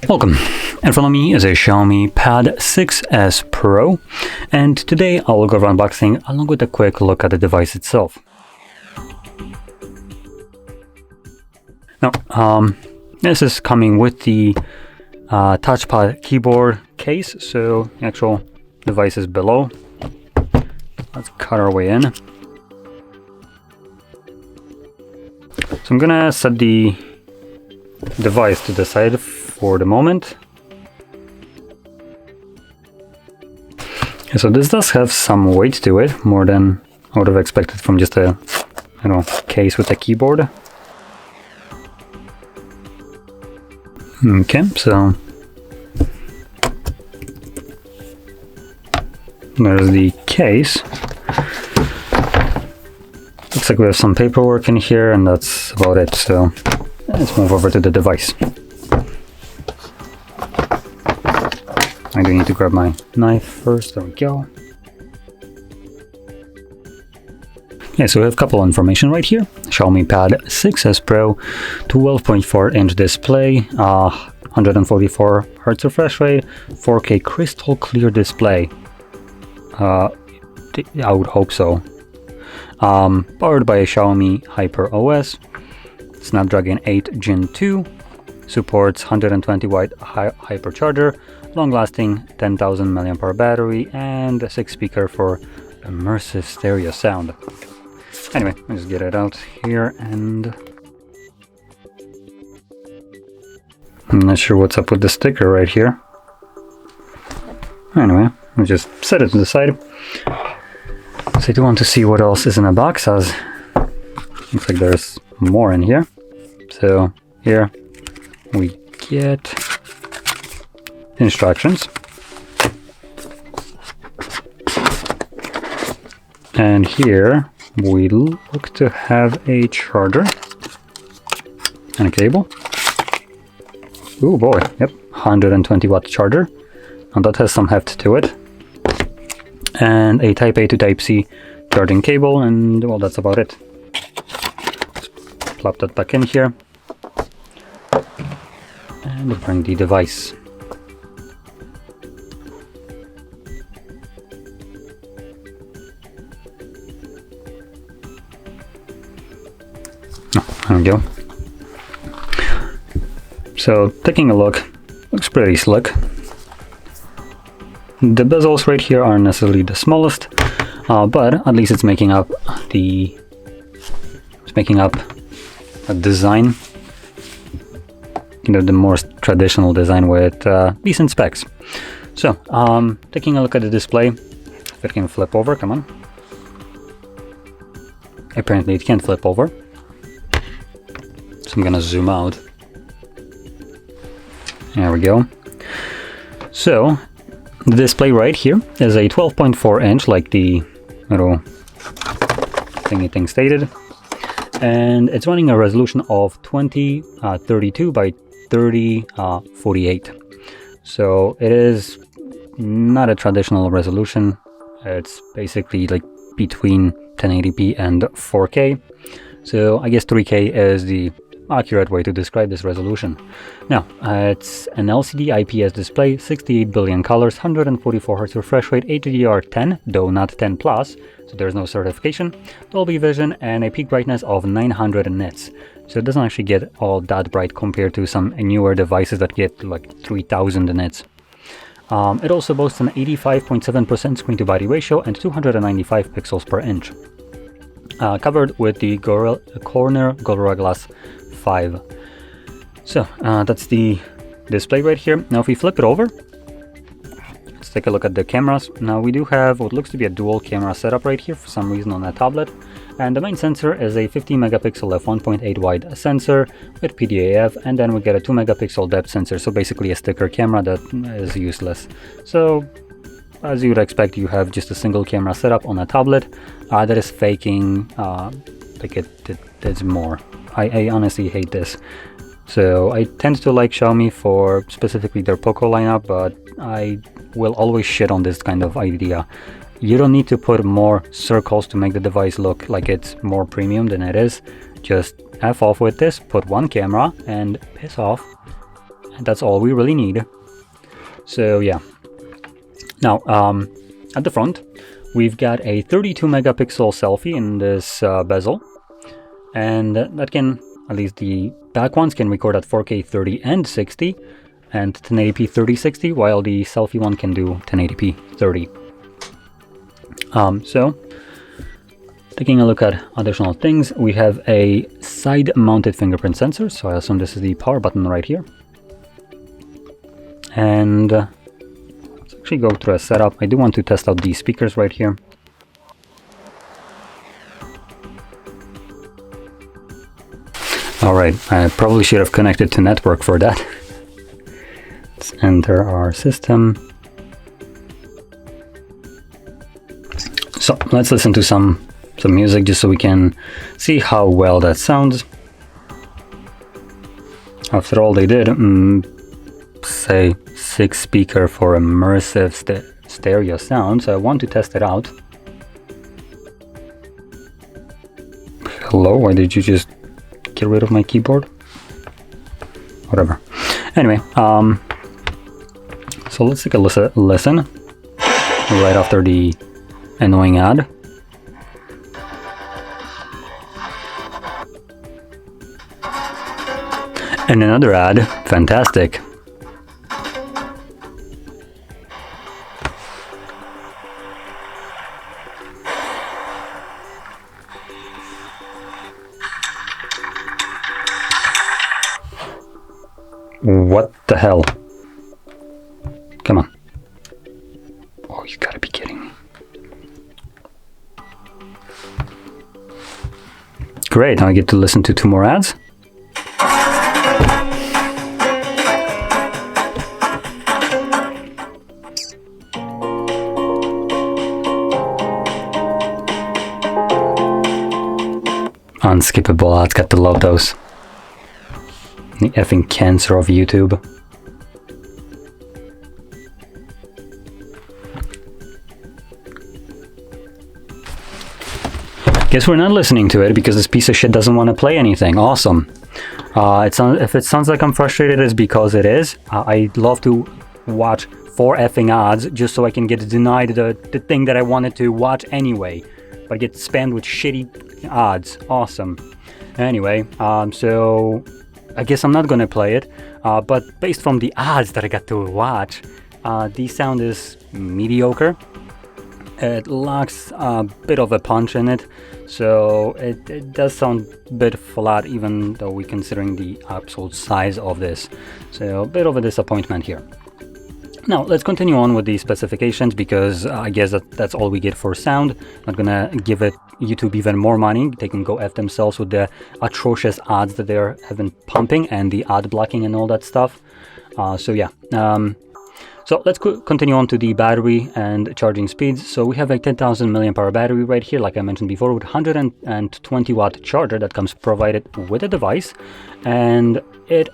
Welcome. In front of me is a Xiaomi Pad 6s Pro, and today I will go over unboxing along with a quick look at the device itself. Now, this is coming with the touchpad keyboard case, so the actual device is below. Let's cut our way in. So I'm gonna set the device to the side for the moment. So this does have some weight to it, more than I would have expected from just a case with a keyboard. Okay, so there's the case. Looks like we have some paperwork in here, and that's about it. So let's move over to the device. I do need to grab my knife first. There we go. Yeah, so we have a couple of information right here. Xiaomi Pad 6s Pro, 12.4-inch display, 144 Hz refresh rate, 4K crystal clear display. I would hope so. Powered by a Xiaomi Hyper OS, Snapdragon 8 Gen 2, supports 120-watt hypercharger, long-lasting 10,000 mAh battery, and a 6-speaker for immersive stereo sound. Anyway, let's get it out here, and I'm not sure what's up with the sticker right here. Anyway, we'll just set it to the side. So I do want to see what else is in the box, as looks like there's more in here. So here we get instructions, and here we look to have a charger and a cable. Oh boy, yep, 120-watt charger, and that has some heft to it, and a Type A to Type C charging cable, and well, that's about it. Just plop that back in here and bring the device. There we go. So taking a look, looks pretty slick. The bezels right here aren't necessarily the smallest, but at least it's making up a design, the more traditional design with decent specs. So taking a look at the display, if it can flip over, come on. Apparently it can't flip over. So I'm gonna zoom out. There we go. So the display right here is a 12.4-inch, like the little thingy thing stated, and it's running a resolution of 2032 by 3048. So it is not a traditional resolution. It's basically like between 1080p and 4K. So I guess 3K is the accurate way to describe this resolution. Now, it's an LCD IPS display, 68 billion colors, 144 Hz refresh rate, HDR10, though not 10 plus, so there's no certification, Dolby Vision, and a peak brightness of 900 nits. So it doesn't actually get all that bright compared to some newer devices that get like 3000 nits. It also boasts an 85.7% screen to body ratio and 295 pixels per inch. Covered with the Corner Gorilla Glass 5. So that's the display right here. Now if we flip it over, let's take a look at the cameras. Now we do have what looks to be a dual camera setup right here for some reason on a tablet, and the main sensor is a 50 megapixel f1.8 wide sensor with PDAF, and then we get a 2 megapixel depth sensor, so basically a sticker camera that is useless. So as you would expect, you have just a single camera setup on a tablet that is faking like it's more. I honestly hate this. So I tend to like Xiaomi for specifically their Poco lineup, but I will always shit on this kind of idea. You don't need to put more circles to make the device look like it's more premium than it is. Just F off with this, put one camera and piss off, That's all we really need. So yeah. Now, at the front, we've got a 32 megapixel selfie in this bezel, and that can, at least the back ones, can record at 4K 30 and 60, and 1080p 3060, while the selfie one can do 1080p 30. So, taking a look at additional things, we have a side-mounted fingerprint sensor, so I assume this is the power button right here. And let's actually go through a setup. I do want to test out these speakers right here. Alright, I probably should have connected to network for that. Let's enter our system. So let's listen to some music just so we can see how well that sounds. After all, they did say 6 speaker for immersive stereo sound, so I want to test it out. Hello, why did you just get rid of my keyboard? Whatever. Anyway, so let's take a listen right after the annoying ad. And another ad. Fantastic. What the hell? Come on. Oh, you gotta be kidding me. Great, now I get to listen to 2 more ads. Unskippable ads, got to love those. The effing cancer of YouTube. Guess we're not listening to it because this piece of shit doesn't want to play anything. Awesome. If it sounds like I'm frustrated, it's because it is. I'd love to watch 4 effing ads just so I can get denied the thing that I wanted to watch anyway. But I get spammed with shitty ads. Awesome. Anyway, so I guess I'm not gonna play it, but based from the ads that I got to watch, the sound is mediocre. It lacks a bit of a punch in it, so it does sound a bit flat, even though we're considering the absolute size of this. So a bit of a disappointment here. Now let's continue on with the specifications, because I guess that's all we get for sound. Not gonna give it YouTube even more money. They can go F themselves with the atrocious ads that they're having pumping and the ad blocking and all that stuff. So yeah. So let's continue on to the battery and charging speeds. So we have a 10,000 mAh battery right here, like I mentioned before, with 120 watt charger that comes provided with the device, and it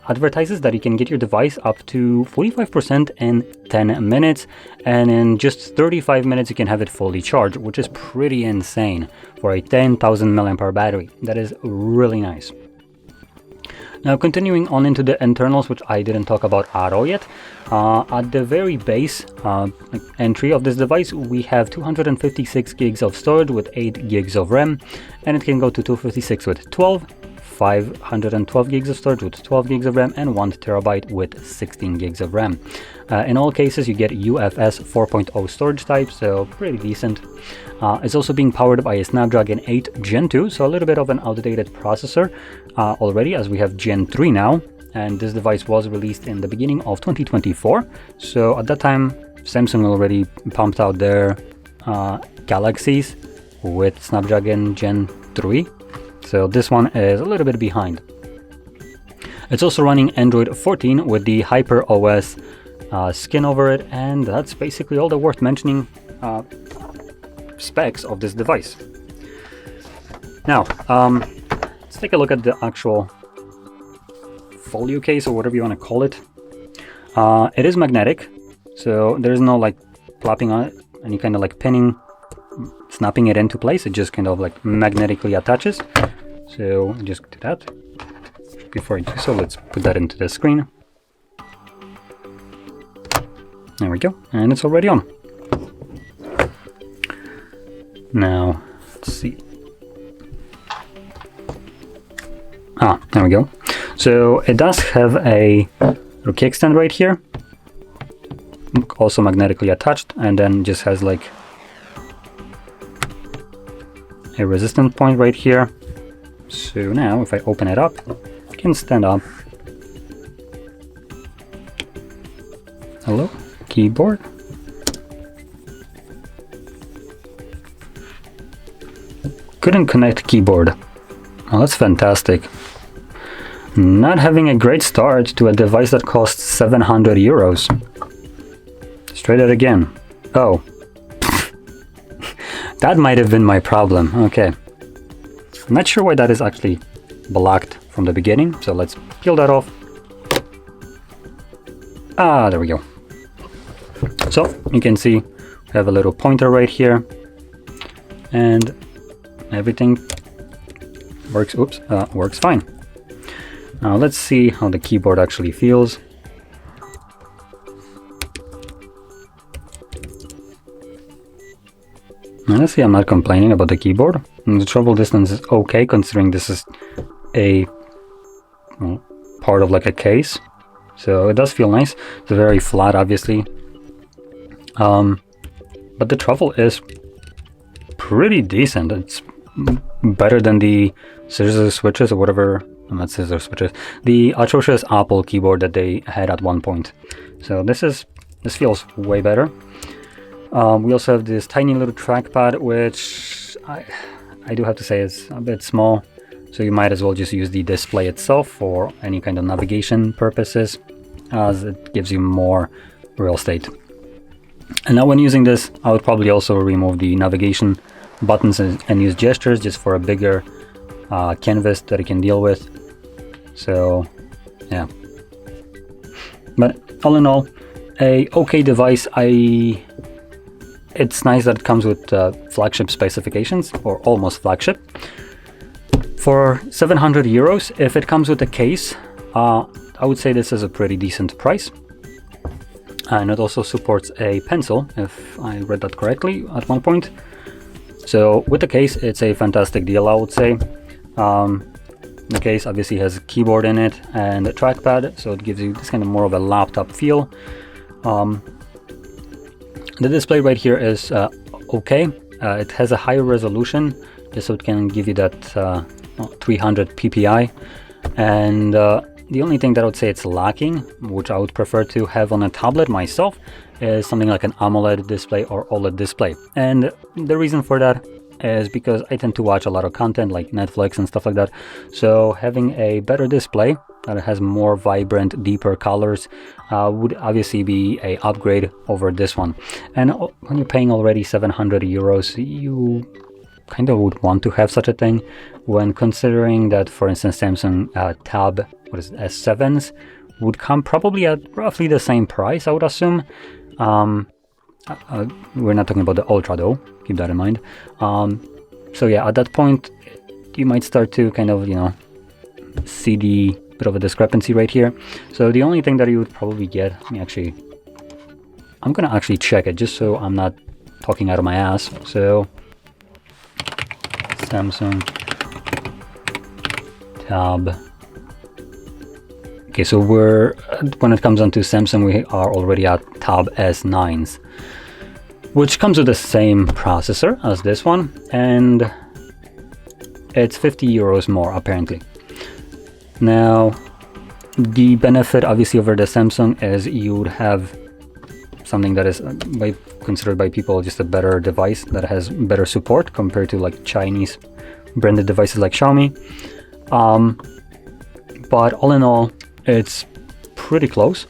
advertises that you can get your device up to 45% in 10 minutes, and in just 35 minutes you can have it fully charged, which is pretty insane for a 10,000 mAh battery. That is really nice. Now continuing on into the internals, which I didn't talk about at all yet. At the very base entry of this device, we have 256 gigs of storage with 8 gigs of RAM, and it can go to 256 with 12, 512 gigs of storage with 12 gigs of RAM, and 1 terabyte with 16 gigs of RAM. In all cases, you get UFS 4.0 storage type, so pretty decent. It's also being powered by a Snapdragon 8 Gen 2, so a little bit of an outdated processor already, as we have Gen 3 now, and this device was released in the beginning of 2024. So at that time, Samsung already pumped out their Galaxies with Snapdragon Gen 3. So this one is a little bit behind. It's also running Android 14 with the HyperOS skin over it, and that's basically all the worth mentioning specs of this device. Now, let's take a look at the actual folio case, or whatever you want to call it. It is magnetic, so there is no like plopping on it, any kind of like pinning, snapping it into place. It just kind of like magnetically attaches. So just do that. Before I do so, let's put that into the screen. There we go, and it's already on. Now, let's see. There we go. So it does have a little kickstand right here, also magnetically attached, and then just has like a resistance point right here. So now if I open it up, it can stand up. Hello, keyboard. Couldn't connect keyboard. Oh, that's fantastic. Not having a great start to a device that costs 700 euros. Let's try that again. Oh. That might have been my problem. Okay. I'm not sure why that is actually blocked from the beginning. So let's peel that off. There we go. So you can see we have a little pointer right here. And everything works, works fine. Now let's see how the keyboard actually feels. Honestly, I'm not complaining about the keyboard. And the travel distance is okay, considering this is a part of like a case. So it does feel nice. It's very flat, obviously. But the travel is pretty decent. It's better than the scissor switches or whatever. Not scissor switches. The atrocious Apple keyboard that they had at one point. So this feels way better. We also have this tiny little trackpad, which I do have to say is a bit small. So you might as well just use the display itself for any kind of navigation purposes, as it gives you more real estate. And now when using this, I would probably also remove the navigation buttons and use gestures just for a bigger canvas that it can deal with. So yeah, but all in all, a okay device. It's nice that it comes with flagship specifications, or almost flagship. For 700 euros, if it comes with a case, I would say this is a pretty decent price. And it also supports a pencil, if I read that correctly at one point. So with the case, it's a fantastic deal, I would say. The case obviously has a keyboard in it and a trackpad, so it gives you this kind of more of a laptop feel. The display right here is okay. It has a higher resolution, just so it can give you that 300 ppi. And the only thing that I would say it's lacking, which I would prefer to have on a tablet myself, is something like an AMOLED display or OLED display. And the reason for that is because I tend to watch a lot of content like Netflix and stuff like that. So having a better display that has more vibrant, deeper colors would obviously be an upgrade over this one. And when you're paying already 700 euros, you kind of would want to have such a thing, when considering that, for instance, Samsung Tab S7s would come probably at roughly the same price, I would assume. We're not talking about the Ultra though, keep that in mind. So yeah, at that point you might start to kind of, see the bit of a discrepancy right here. So the only thing that you would probably get, I'm gonna actually check it just so I'm not talking out of my ass. So Samsung Tab. Okay, so when it comes on to Samsung, we are already at Tab S9s, which comes with the same processor as this one, and it's 50 euros more apparently. Now, the benefit obviously over the Samsung is you would have something that is considered by people just a better device that has better support compared to like Chinese branded devices like Xiaomi. But all in all, it's pretty close.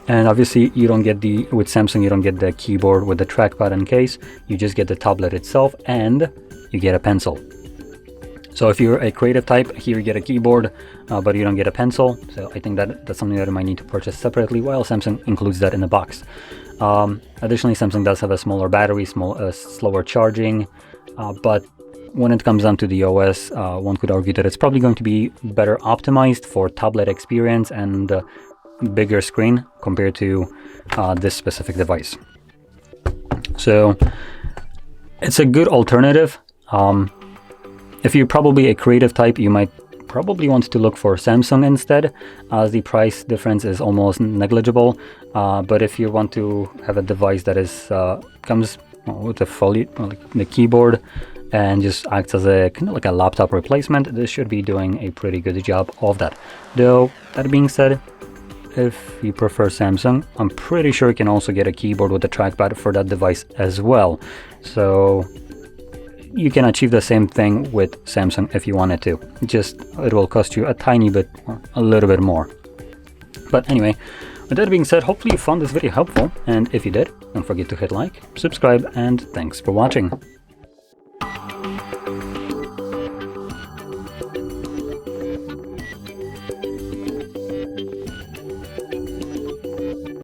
And obviously with Samsung you don't get the keyboard with the trackpad and case, you just get the tablet itself and you get a pencil. So if you're a creative type, here you get a keyboard, but you don't get a pencil. So I think that's something that you might need to purchase separately, while Samsung includes that in the box. Additionally, Samsung does have a smaller battery, slower charging, but when it comes down to the OS, one could argue that it's probably going to be better optimized for tablet experience and bigger screen compared to this specific device. So it's a good alternative. If you're probably a creative type, you might probably want to look for Samsung instead, as the price difference is almost negligible. But if you want to have a device that is comes with a fully like the keyboard and just acts as a kind of like a laptop replacement, this should be doing a pretty good job of that. Though that being said, if you prefer Samsung, I'm pretty sure you can also get a keyboard with a trackpad for that device as well. So you can achieve the same thing with Samsung if you wanted to. Just it will cost you a tiny bit, or a little bit more. But anyway, with that being said, hopefully you found this video helpful, and if you did, don't forget to hit like, subscribe, and thanks for watching.